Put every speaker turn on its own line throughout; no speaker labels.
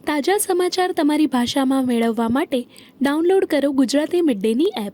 તાજા સમાચાર તમારી ભાષામાં મેળવવા માટે ડાઉનલોડ કરો Gujarati mid Danny app.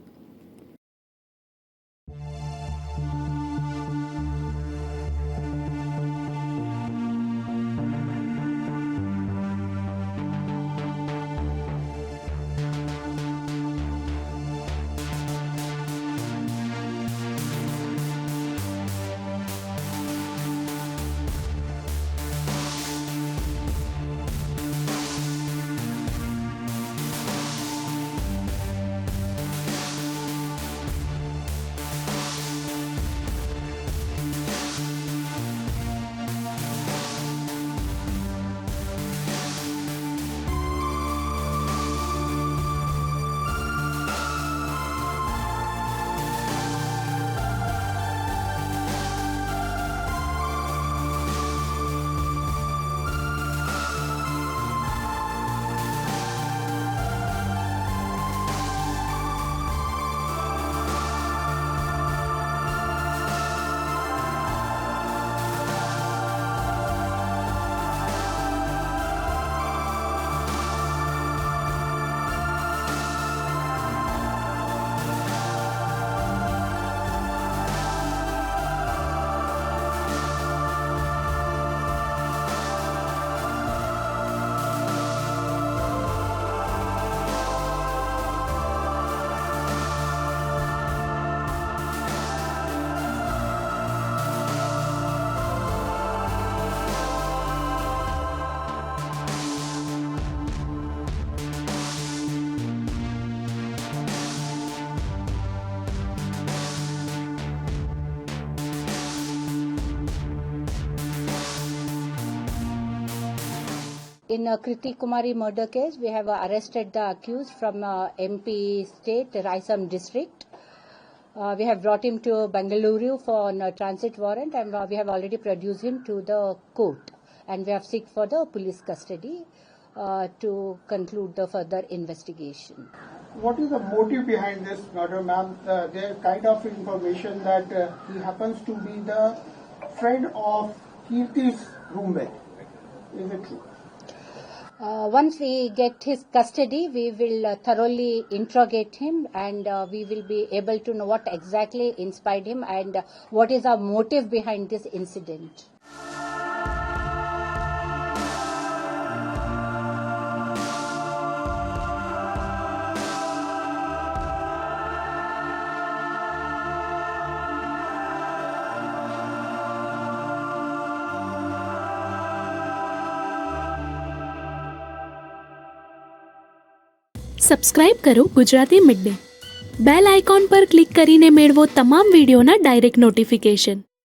In Kriti Kumari murder case, we have arrested the accused from MP state, Raisam district. We have brought him to Bengaluru for a transit warrant and we have already produced him to the court. And we have sought for the police custody to conclude the further investigation.
What is the motive behind this murder, ma'am? There kind of information that he happens to be the friend of Kirti's roommate. Is it true?
Once we get his custody, we will thoroughly interrogate him and we will be able to know what exactly inspired him and what is our motive behind this incident.
Subscribe કરો Gujarati mid day. Bell icon પર click કરીને મેળવો તમામ વિડીયોના direct notification.